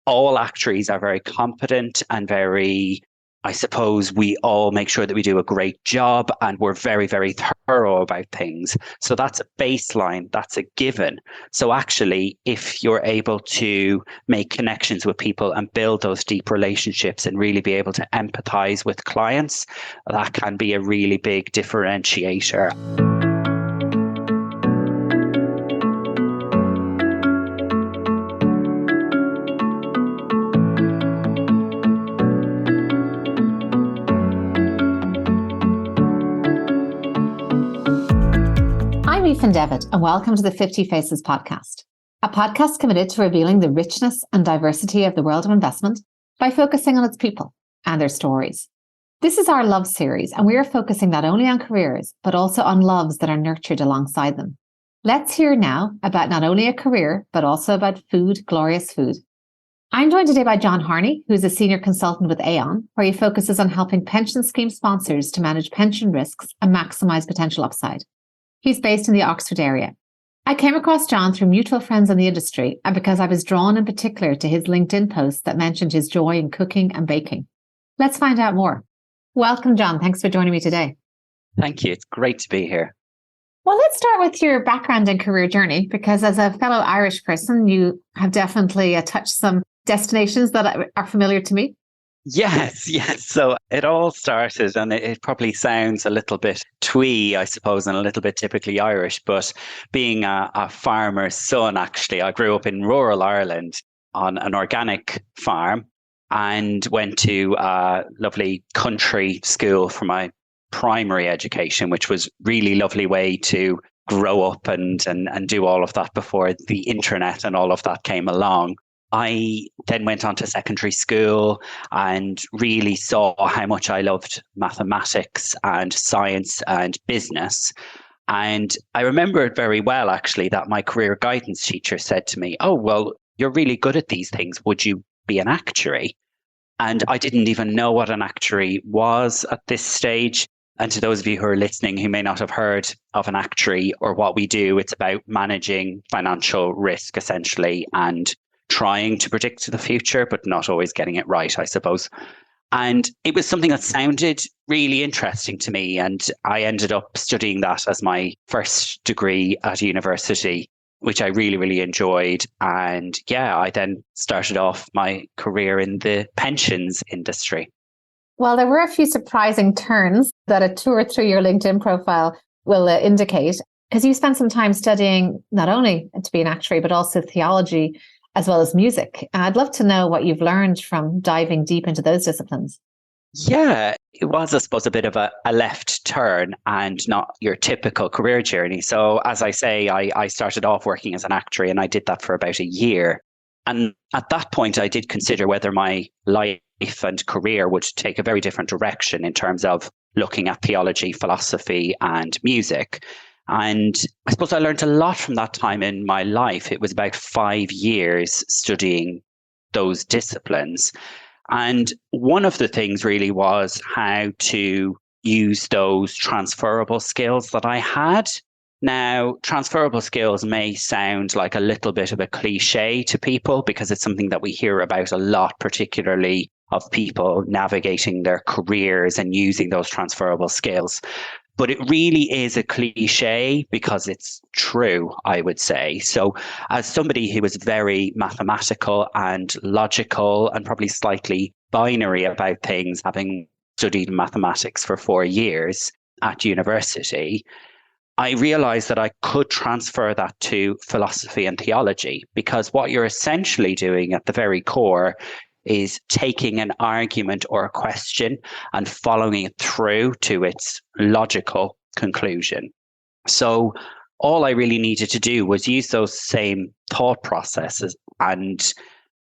all actuaries are very competent and very, I suppose, we all make sure that we do a great job and we're very, very thorough about things. So that's a baseline, that's a given. So actually, if you're able to make connections with people and build those deep relationships and really be able to empathize with clients, that can be a really big differentiator. I'm Aoife and David, and welcome to the 50 Faces podcast, a podcast committed to revealing the richness and diversity of the world of investment by focusing on its people and their stories. This is our love series, and we are focusing not only on careers, but also on loves that are nurtured alongside them. Let's hear now about not only a career, but also about food, glorious food. I'm joined today by John Harney, who is a senior consultant with AON, where he focuses on helping pension scheme sponsors to manage pension risks and maximize potential upside. He's based in the Oxford area. I came across John through mutual friends in the industry and because I was drawn in particular to his LinkedIn post that mentioned his joy in cooking and baking. Let's find out more. Welcome, John. Thanks for joining me today. Thank you. It's great to be here. Well, let's start with your background and career journey, because as a fellow Irish person, you have definitely touched some destinations that are familiar to me. Yes. So it all started, and it probably sounds a little bit twee, I suppose, and a little bit typically Irish, but being a farmer's son, actually, I grew up in rural Ireland on an organic farm and went to a lovely country school for my primary education, which was really lovely way to grow up and do all of that before the internet and all of that came along. I then went on to secondary school and really saw how much I loved mathematics and science and business. And I remember it very well, actually, that my career guidance teacher said to me, "Oh, well, you're really good at these things. Would you be an actuary?" And I didn't even know what an actuary was at this stage. And to those of you who are listening who may not have heard of an actuary or what we do, it's about managing financial risk, essentially, and trying to predict the future, but not always getting it right, I suppose. And it was something that sounded really interesting to me. And I ended up studying that as my first degree at university, which I really, really enjoyed. And yeah, I then started off my career in the pensions industry. Well, there were a few surprising turns that a tour through your LinkedIn profile will indicate, because you spent some time studying not only to be an actuary, but also theology, as well as music. And I'd love to know what you've learned from diving deep into those disciplines. Yeah, it was, I suppose, a bit of a left turn and not your typical career journey. So as I say, I started off working as an actuary and I did that for about a year. And at that point, I did consider whether my life and career would take a very different direction in terms of looking at theology, philosophy, and music. And I suppose I learned a lot from that time in my life. It was about 5 years studying those disciplines. And one of the things really was how to use those transferable skills that I had. Now, transferable skills may sound like a little bit of a cliche to people because it's something that we hear about a lot, particularly of people navigating their careers and using those transferable skills. But it really is a cliche because it's true, I would say. So as somebody who was very mathematical and logical and probably slightly binary about things, having studied mathematics for 4 years at university, I realized that I could transfer that to philosophy and theology, because what you're essentially doing at the very core is taking an argument or a question and following it through to its logical conclusion. So all I really needed to do was use those same thought processes and,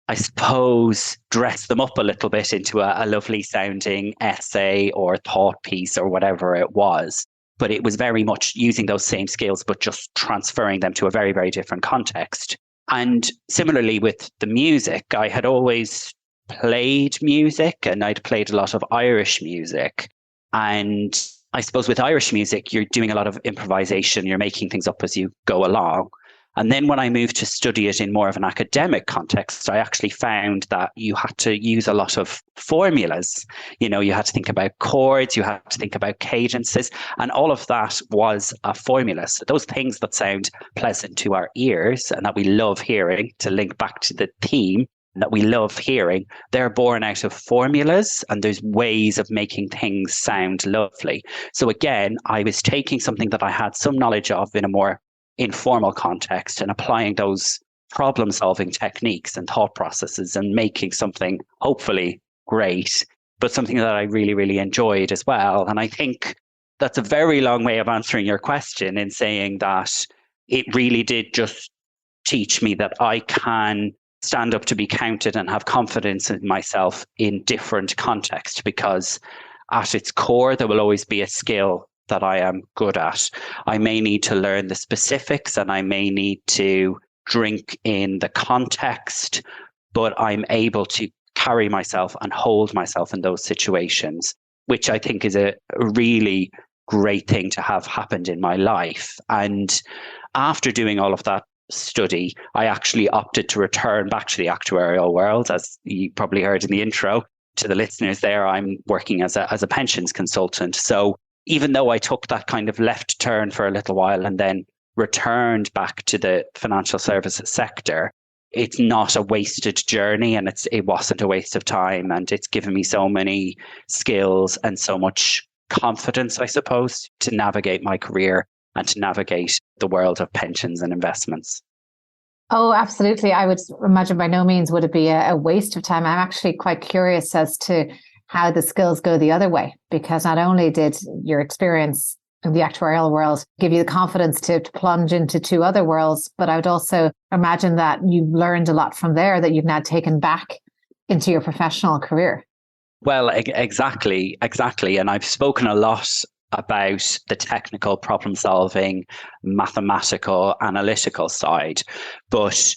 I suppose, dress them up a little bit into a lovely sounding essay or thought piece or whatever it was. But it was very much using those same skills, but just transferring them to a very, very different context. And similarly with the music, I had always played music and I'd played a lot of Irish music. And I suppose with Irish music, you're doing a lot of improvisation, you're making things up as you go along. And then when I moved to study it in more of an academic context, I actually found that you had to use a lot of formulas. You had to think about chords, you had to think about cadences, and all of that was a formula. So those things that sound pleasant to our ears and that we love hearing, to link back to the theme, that we love hearing, they're born out of formulas, and there's ways of making things sound lovely. So again, I was taking something that I had some knowledge of in a more informal context and applying those problem solving techniques and thought processes and making something hopefully great, but something that I really, really enjoyed as well. And I think that's a very long way of answering your question in saying that it really did just teach me that I can stand up to be counted and have confidence in myself in different contexts, because at its core, there will always be a skill that I am good at. I may need to learn the specifics and I may need to drink in the context, but I'm able to carry myself and hold myself in those situations, which I think is a really great thing to have happened in my life. And after doing all of that study, I actually opted to return back to the actuarial world. As you probably heard in the intro to the listeners there, I'm working as a pensions consultant. So even though I took that kind of left turn for a little while and then returned back to the financial services sector, it's not a wasted journey, and it wasn't a waste of time. And it's given me so many skills and so much confidence, I suppose, to navigate my career and to navigate the world of pensions and investments. Oh, absolutely. I would imagine by no means would it be a waste of time. I'm actually quite curious as to how the skills go the other way, because not only did your experience in the actuarial world give you the confidence to plunge into two other worlds, but I would also imagine that you learned a lot from there that you've now taken back into your professional career. Well, exactly. And I've spoken a lot about the technical problem solving, mathematical, analytical side. But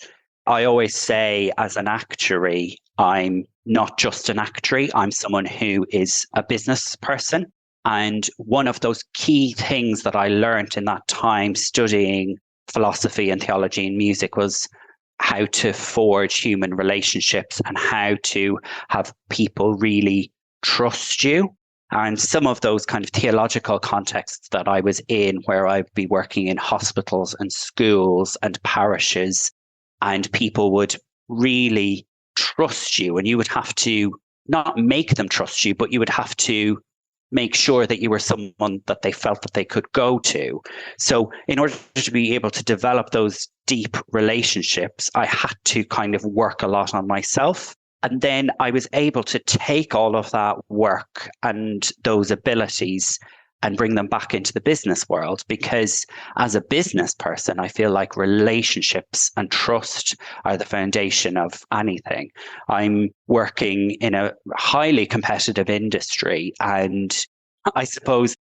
I always say, as an actuary, I'm not just an actuary, I'm someone who is a business person. And one of those key things that I learned in that time studying philosophy and theology and music was how to forge human relationships and how to have people really trust you. And some of those kind of theological contexts that I was in, where I'd be working in hospitals and schools and parishes, and people would really trust you, and you would have to not make them trust you, but you would have to make sure that you were someone that they felt that they could go to. So in order to be able to develop those deep relationships, I had to kind of work a lot on myself. And then I was able to take all of that work and those abilities and bring them back into the business world, because as a business person, I feel like relationships and trust are the foundation of anything. I'm working in a highly competitive industry, and I suppose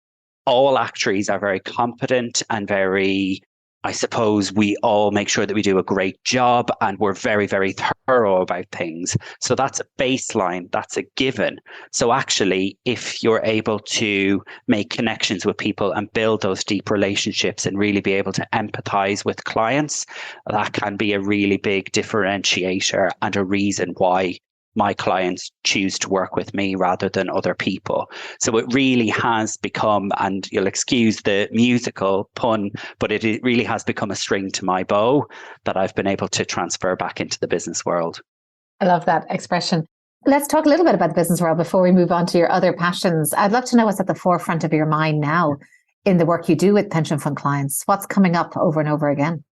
all actuaries are very competent and very, I suppose we all make sure that we do a great job and we're very, very thorough about things. So that's a baseline, that's a given. So actually, if you're able to make connections with people and build those deep relationships and really be able to empathize with clients, that can be a really big differentiator and a reason why my clients choose to work with me rather than other people. So it really has become, and you'll excuse the musical pun, but it really has become a string to my bow that I've been able to transfer back into the business world. I love that expression. Let's talk a little bit about the business world before we move on to your other passions. I'd love to know what's at the forefront of your mind now in the work you do with pension fund clients. What's coming up over and over again?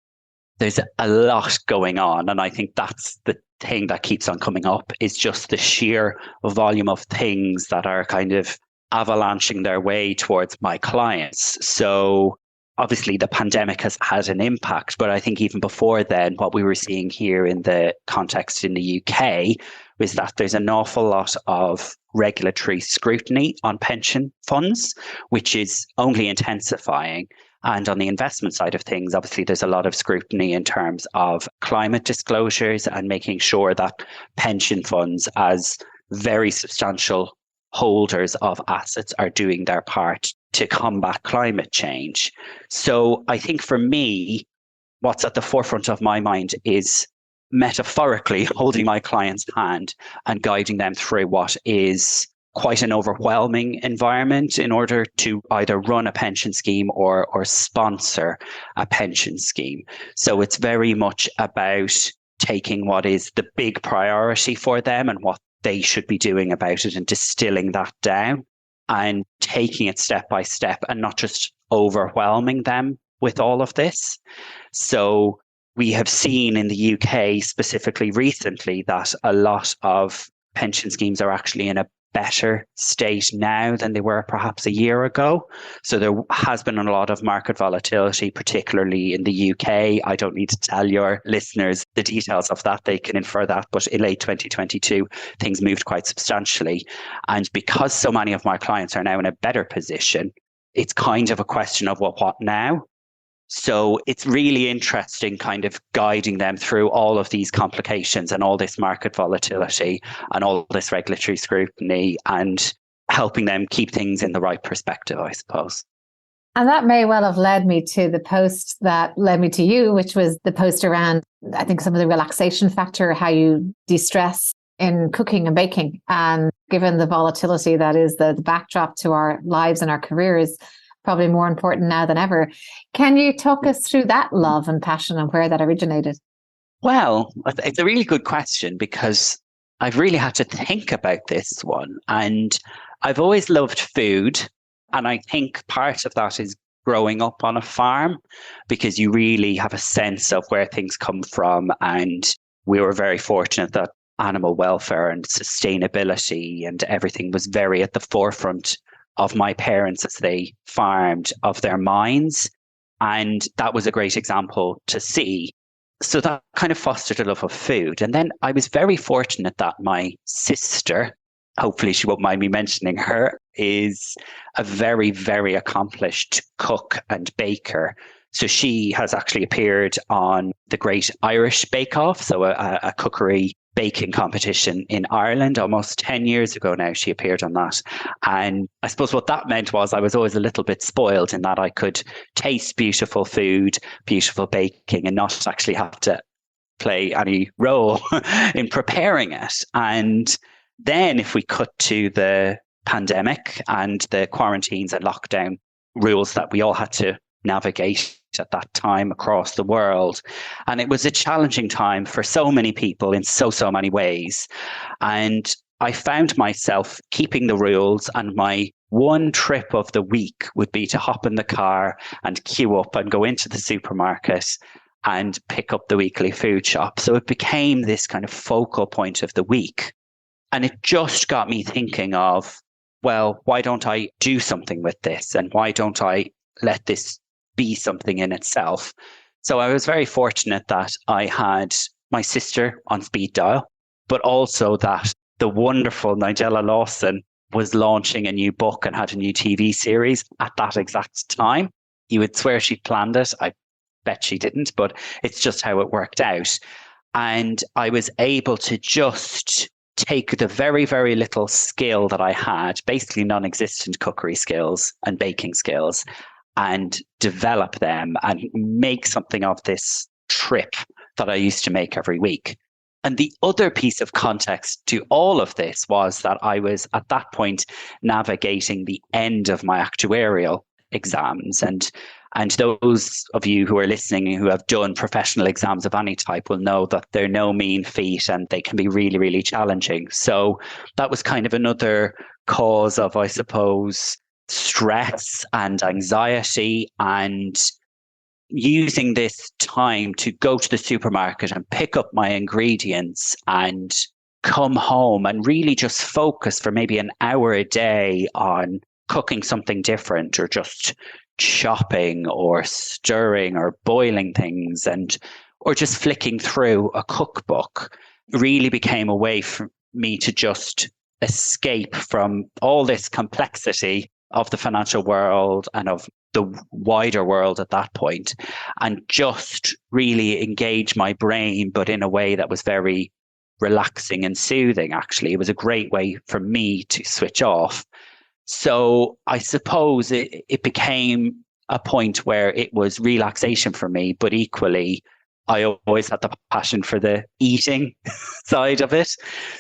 There's a lot going on, and I think that's the thing that keeps on coming up, is just the sheer volume of things that are kind of avalanching their way towards my clients. So obviously the pandemic has had an impact, but I think even before then, what we were seeing here in the context in the UK was that there's an awful lot of regulatory scrutiny on pension funds, which is only intensifying. And on the investment side of things, obviously, there's a lot of scrutiny in terms of climate disclosures and making sure that pension funds, as very substantial holders of assets, are doing their part to combat climate change. So I think for me, what's at the forefront of my mind is metaphorically holding my client's hand and guiding them through what is quite an overwhelming environment in order to either run a pension scheme or sponsor a pension scheme. So it's very much about taking what is the big priority for them and what they should be doing about it and distilling that down and taking it step by step and not just overwhelming them with all of this. So we have seen in the UK specifically recently that a lot of pension schemes are actually in a better state now than they were perhaps a year ago. So there has been a lot of market volatility, particularly in the UK. I don't need to tell your listeners the details of that. They can infer that. But in late 2022, things moved quite substantially. And because so many of my clients are now in a better position, it's kind of a question of, well, what now? So it's really interesting kind of guiding them through all of these complications and all this market volatility and all this regulatory scrutiny and helping them keep things in the right perspective, I suppose. And that may well have led me to the post that led me to you, which was the post around, I think, some of the relaxation factor, how you de-stress in cooking and baking. And given the volatility that is the backdrop to our lives and our careers, probably more important now than ever. Can you talk us through that love and passion and where that originated? Well, it's a really good question because I've really had to think about this one. And I've always loved food. And I think part of that is growing up on a farm because you really have a sense of where things come from. And we were very fortunate that animal welfare and sustainability and everything was very at the forefront of my parents as they farmed of their minds. And that was a great example to see. So that kind of fostered a love of food. And then I was very fortunate that my sister, hopefully she won't mind me mentioning her, is a very, very accomplished cook and baker. So she has actually appeared on the Great Irish Bake Off, so a cookery baking competition in Ireland almost 10 years ago now. She appeared on that. And I suppose what that meant was I was always a little bit spoiled in that I could taste beautiful food, beautiful baking, and not actually have to play any role in preparing it. And then if we cut to the pandemic and the quarantines and lockdown rules that we all had to navigate at that time across the world. And it was a challenging time for so many people in so many ways. And I found myself keeping the rules, and my one trip of the week would be to hop in the car and queue up and go into the supermarket and pick up the weekly food shop. So it became this kind of focal point of the week. And it just got me thinking of, well, why don't I do something with this? And why don't I let this be something in itself? So I was very fortunate that I had my sister on speed dial, but also that the wonderful Nigella Lawson was launching a new book and had a new TV series at that exact time. You would swear she planned it. I bet she didn't, but it's just how it worked out. And I was able to just take the very, very little skill that I had, basically non-existent cookery skills and baking skills, and develop them and make something of this trip that I used to make every week. And the other piece of context to all of this was that I was at that point navigating the end of my actuarial exams. And those of you who are listening who have done professional exams of any type will know that they're no mean feat and they can be really, really challenging. So that was kind of another cause of, I suppose, stress and anxiety, and using this time to go to the supermarket and pick up my ingredients and come home and really just focus for maybe an hour a day on cooking something different, or just chopping or stirring or boiling things, and or just flicking through a cookbook, really became a way for me to just escape from all this complexity of the financial world and of the wider world at that point, and just really engage my brain, but in a way that was very relaxing and soothing. Actually, it was a great way for me to switch off. So I suppose it became a point where it was relaxation for me, but equally, I always had the passion for the eating side of it.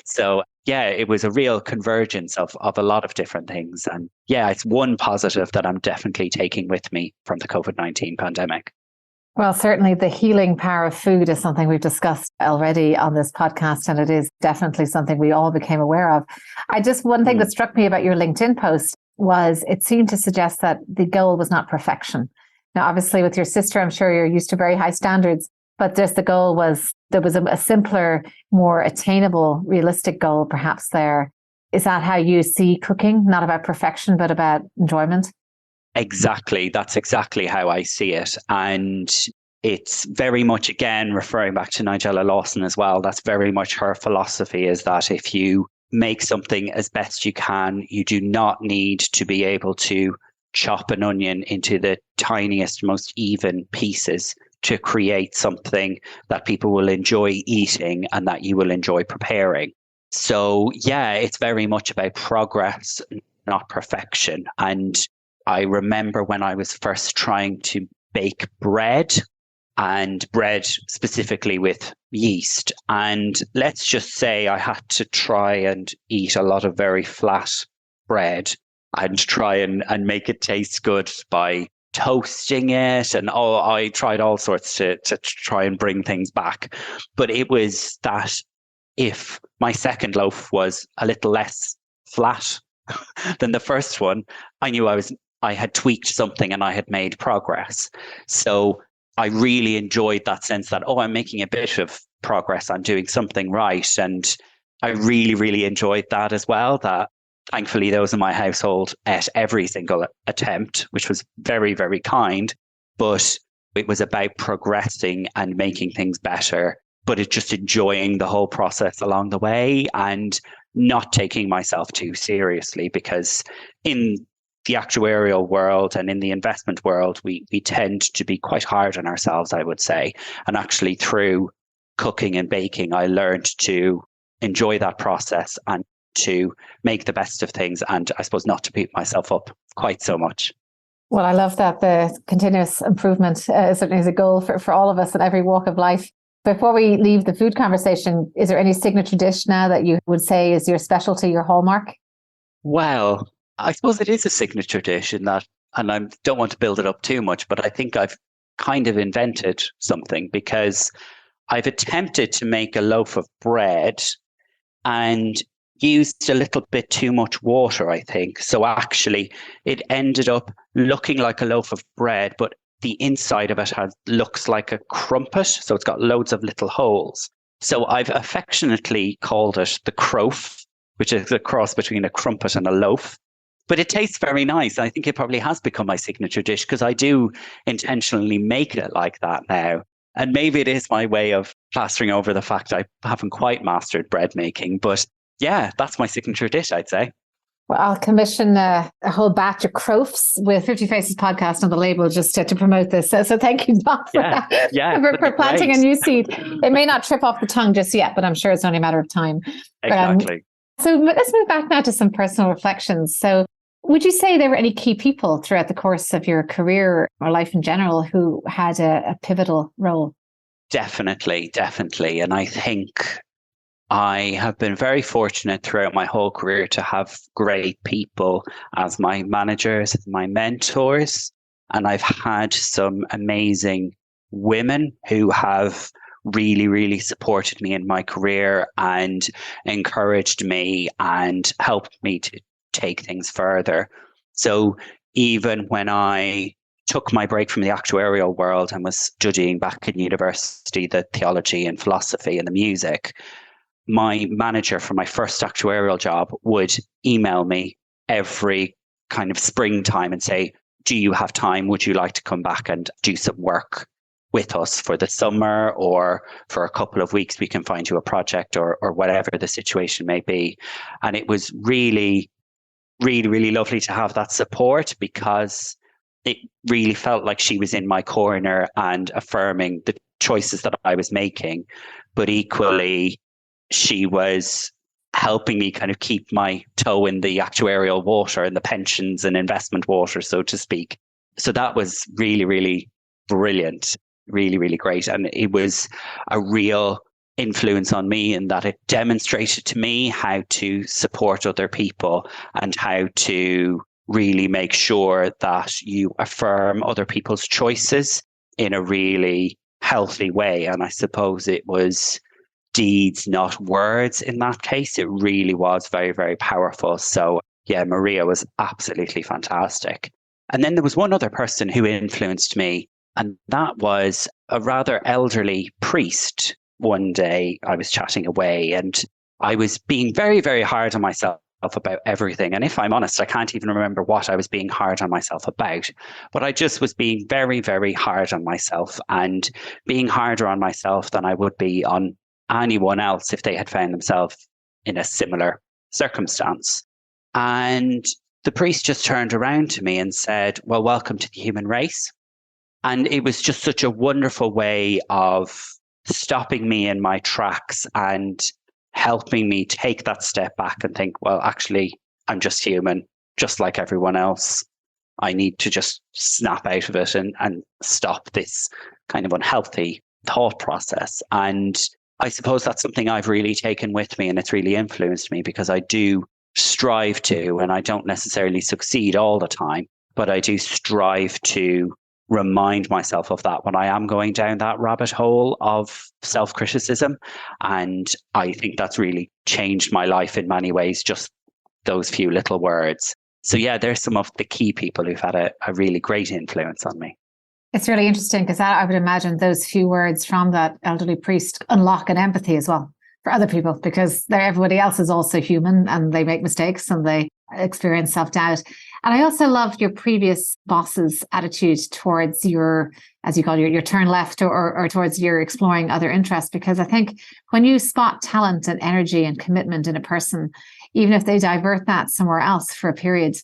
So yeah, it was a real convergence of a lot of different things. And yeah, it's one positive that I'm definitely taking with me from the COVID-19 pandemic. Well, certainly the healing power of food is something we've discussed already on this podcast, and it is definitely something we all became aware of. One thing that struck me about your LinkedIn post was it seemed to suggest that the goal was not perfection. Now, obviously with your sister, I'm sure you're used to very high standards, but there was a simpler, more attainable, realistic goal perhaps there. Is that how you see cooking? Not about perfection, but about enjoyment? Exactly. That's exactly how I see it. And it's very much, again, referring back to Nigella Lawson as well, that's very much her philosophy, is that if you make something as best you can, you do not need to be able to chop an onion into the tiniest, most even pieces to create something that people will enjoy eating and that you will enjoy preparing. So yeah, it's very much about progress, not perfection. And I remember when I was first trying to bake bread, and bread specifically with yeast. And let's just say I had to try and eat a lot of very flat bread and try and make it taste good by toasting it. And I tried all sorts to try and bring things back. But it was that if my second loaf was a little less flat than the first one, I knew I had tweaked something and I had made progress. So I really enjoyed that sense that, I'm making a bit of progress. I'm doing something right. And I really, really enjoyed that as well, that thankfully those in my household ate every single attempt, which was very, very kind. But it was about progressing and making things better, but it's just enjoying the whole process along the way and not taking myself too seriously, because in the actuarial world and in the investment world, we tend to be quite hard on ourselves, I would say. And actually through cooking and baking, I learned to enjoy that process and to make the best of things, and I suppose not to beat myself up quite so much. Well, I love that the continuous improvement certainly is a goal for all of us in every walk of life. Before we leave the food conversation, is there any signature dish now that you would say is your specialty, your hallmark? Well, I suppose it is a signature dish in that, and I don't want to build it up too much, but I think I've kind of invented something, because I've attempted to make a loaf of bread and used a little bit too much water, I think. So actually it ended up looking like a loaf of bread, but the inside of it looks like a crumpet. So it's got loads of little holes. So I've affectionately called it the croaf, which is a cross between a crumpet and a loaf. But it tastes very nice. I think it probably has become my signature dish because I do intentionally make it like that now. And maybe it is my way of plastering over the fact I haven't quite mastered bread making. But yeah, that's my signature dish, I'd say. Well, I'll commission a whole batch of croafs with 50 Faces podcast on the label just to promote this. So thank you, Don, for planting a new seed. It may not trip off the tongue just yet, but I'm sure it's only a matter of time. Exactly. So let's move back now to some personal reflections. So would you say there were any key people throughout the course of your career or life in general who had a pivotal role? Definitely. And I think I have been very fortunate throughout my whole career to have great people as my managers, my mentors. And I've had some amazing women who have really, really supported me in my career and encouraged me and helped me to take things further. So even when I took my break from the actuarial world and was studying back in university, the theology and philosophy and the music, my manager for my first actuarial job would email me every kind of springtime and say, do you have time? Would you like to come back and do some work with us for the summer, or for a couple of weeks, we can find you a project, or whatever the situation may be. And it was really, really, really lovely to have that support, because it really felt like she was in my corner and affirming the choices that I was making. But equally, she was helping me kind of keep my toe in the actuarial water and the pensions and investment water, so to speak. So that was really, really brilliant, really, really great. And it was a real influence on me in that it demonstrated to me how to support other people and how to really make sure that you affirm other people's choices in a really healthy way. And I suppose it was deeds, not words in that case. It really was very, very powerful. So yeah, Maria was absolutely fantastic. And then there was one other person who influenced me, and that was a rather elderly priest. One day I was chatting away and I was being very, very hard on myself about everything. And if I'm honest, I can't even remember what I was being hard on myself about. But I just was being very, very hard on myself and being harder on myself than I would be on anyone else if they had found themselves in a similar circumstance. And the priest just turned around to me and said, well, welcome to the human race. And it was just such a wonderful way of stopping me in my tracks and helping me take that step back and think, well, actually, I'm just human, just like everyone else. I need to just snap out of it and stop this kind of unhealthy thought process. And I suppose that's something I've really taken with me, and it's really influenced me because I do strive to, and I don't necessarily succeed all the time, but I do strive to remind myself of that when I am going down that rabbit hole of self-criticism. And I think that's really changed my life in many ways, just those few little words. So yeah, there's some of the key people who've had a really great influence on me. It's really interesting because I would imagine those few words from that elderly priest unlock an empathy as well for other people, because everybody else is also human and they make mistakes and they experience self-doubt. And I also loved your previous boss's attitude towards your, as you call it, your turn left or towards your exploring other interests, because I think when you spot talent and energy and commitment in a person, even if they divert that somewhere else for a period,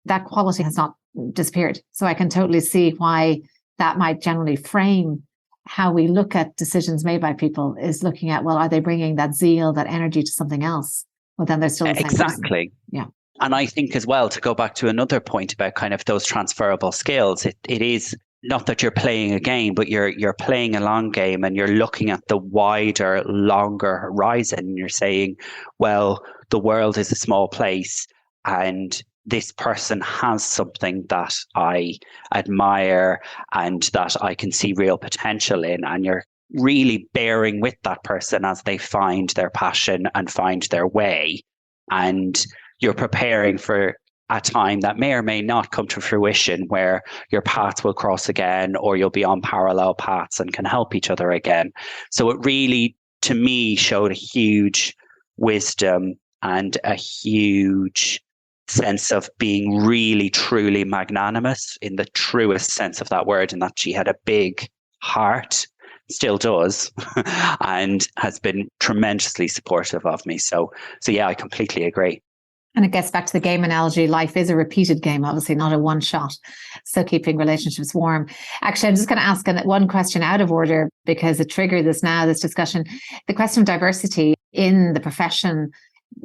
that quality has not disappeared. So I can totally see why that might generally frame how we look at decisions made by people, is looking at, well, are they bringing that zeal, that energy to something else? Well, then they're still the same exactly. person. Yeah. And I think as well, to go back to another point about kind of those transferable skills, it is not that you're playing a game, but you're playing a long game and you're looking at the wider, longer horizon. And you're saying, well, the world is a small place and this person has something that I admire and that I can see real potential in. And you're really bearing with that person as they find their passion and find their way. And you're preparing for a time that may or may not come to fruition, where your paths will cross again, or you'll be on parallel paths and can help each other again. So it really, to me, showed a huge wisdom and a huge sense of being really, truly magnanimous in the truest sense of that word, and that she had a big heart, still does, and has been tremendously supportive of me. So yeah, I completely agree. And it gets back to the game analogy. Life is a repeated game, obviously, not a one shot. So keeping relationships warm. Actually, I'm just going to ask one question out of order because it triggered this discussion. The question of diversity in the profession,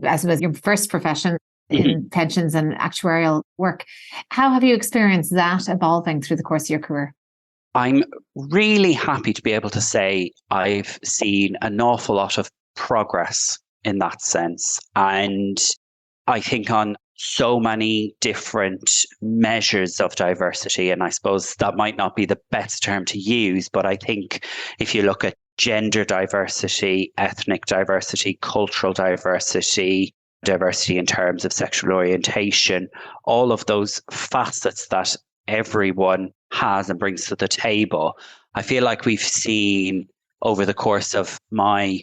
as was your first profession in pensions and actuarial work. How have you experienced that evolving through the course of your career? I'm really happy to be able to say I've seen an awful lot of progress in that sense. And I think on so many different measures of diversity, and I suppose that might not be the best term to use, but I think if you look at gender diversity, ethnic diversity, cultural diversity, diversity in terms of sexual orientation, all of those facets that everyone has and brings to the table, I feel like we've seen over the course of my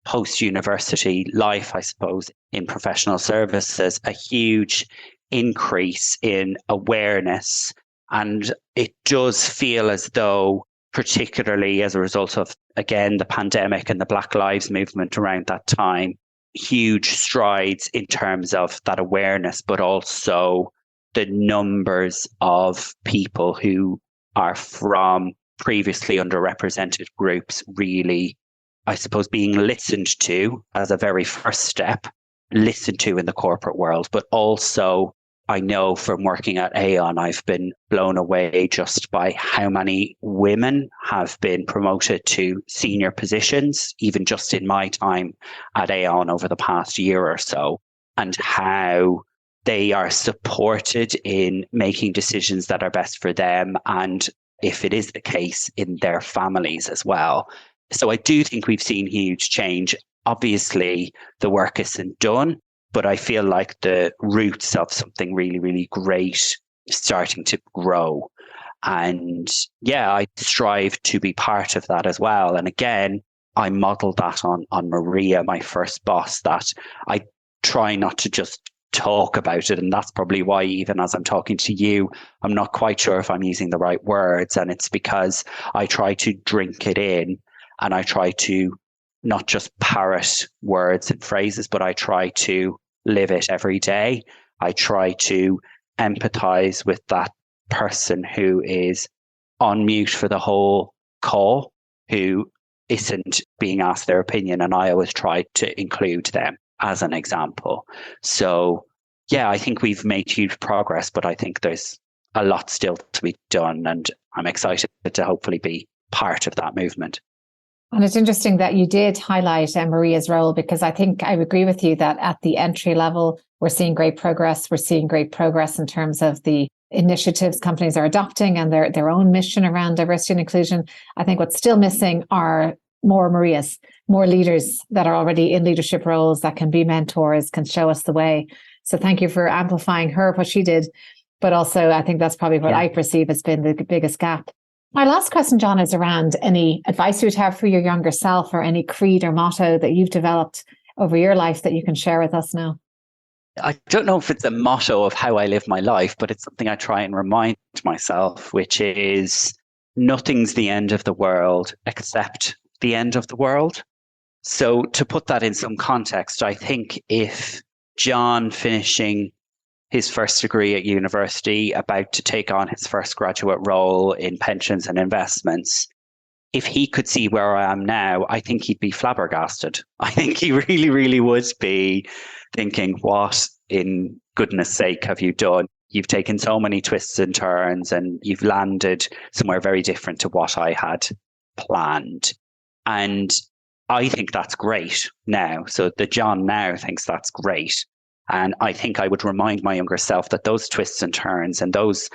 post-university life, I suppose, in professional services, a huge increase in awareness. And it does feel as though, particularly as a result of, again, the pandemic and the Black Lives Movement around that time, huge strides in terms of that awareness, but also the numbers of people who are from previously underrepresented groups really, I suppose, being listened to as a very first step, listened to in the corporate world, but also I know from working at AON, I've been blown away just by how many women have been promoted to senior positions, even just in my time at AON over the past year or so, and how they are supported in making decisions that are best for them, and if it is the case, in their families as well. So I do think we've seen huge change. Obviously, the work isn't done, but I feel like the roots of something really, really great starting to grow. And yeah, I strive to be part of that as well. And again, I modeled that on Maria, my first boss, that I try not to just talk about it. And that's probably why, even as I'm talking to you, I'm not quite sure if I'm using the right words. And it's because I try to drink it in, and I try to not just parrot words and phrases, but I try to live it every day. I try to empathize with that person who is on mute for the whole call, who isn't being asked their opinion. And I always try to include them as an example. So yeah, I think we've made huge progress, but I think there's a lot still to be done. And I'm excited to hopefully be part of that movement. And it's interesting that you did highlight Maria's role, because I think I agree with you that at the entry level, we're seeing great progress. We're seeing great progress in terms of the initiatives companies are adopting and their own mission around diversity and inclusion. I think what's still missing are more Marias, more leaders that are already in leadership roles that can be mentors, can show us the way. So thank you for amplifying what she did. But also, I think that's probably what I perceive has been the biggest gap. My last question, John, is around any advice you would have for your younger self, or any creed or motto that you've developed over your life that you can share with us now. I don't know if it's a motto of how I live my life, but it's something I try and remind myself, which is nothing's the end of the world except the end of the world. So to put that in some context, I think if John, finishing his first degree at university, about to take on his first graduate role in pensions and investments, if he could see where I am now, I think he'd be flabbergasted. I think he really, really would be thinking, what in goodness sake have you done? You've taken so many twists and turns, and you've landed somewhere very different to what I had planned. And I think that's great now. So the John now thinks that's great. And I think I would remind my younger self that those twists and turns and those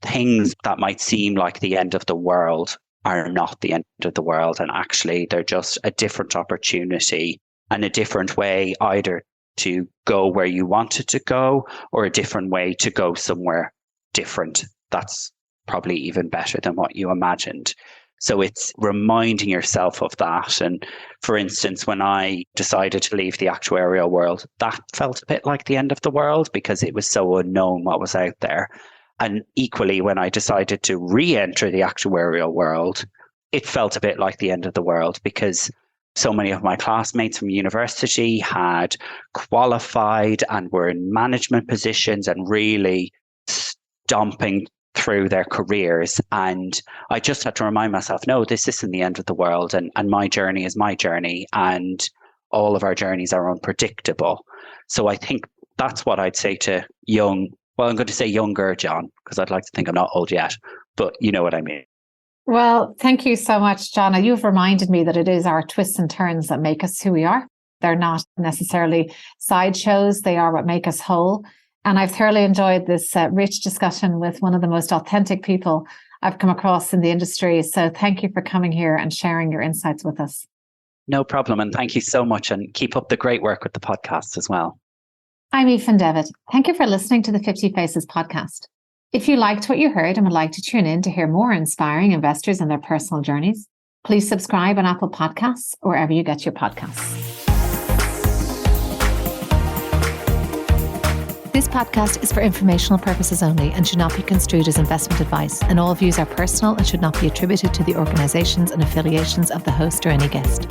things that might seem like the end of the world are not the end of the world. And actually, they're just a different opportunity and a different way either to go where you wanted to go, or a different way to go somewhere different. That's probably even better than what you imagined. So it's reminding yourself of that. And for instance, when I decided to leave the actuarial world, that felt a bit like the end of the world because it was so unknown what was out there. And equally, when I decided to re-enter the actuarial world, it felt a bit like the end of the world because so many of my classmates from university had qualified and were in management positions and really stomping through their careers. And I just had to remind myself, no, this isn't the end of the world. And my journey is my journey. And all of our journeys are unpredictable. So I think that's what I'd say to I'm going to say younger John, because I'd like to think I'm not old yet, but you know what I mean. Well, thank you so much, John. You've reminded me that it is our twists and turns that make us who we are. They're not necessarily sideshows. They are what make us whole. And I've thoroughly enjoyed this rich discussion with one of the most authentic people I've come across in the industry. So thank you for coming here and sharing your insights with us. No problem. And thank you so much. And keep up the great work with the podcast as well. I'm Aoife and David. Thank you for listening to the 50 Faces podcast. If you liked what you heard and would like to tune in to hear more inspiring investors and their personal journeys, please subscribe on Apple Podcasts or wherever you get your podcasts. This podcast is for informational purposes only and should not be construed as investment advice, and all views are personal and should not be attributed to the organizations and affiliations of the host or any guest.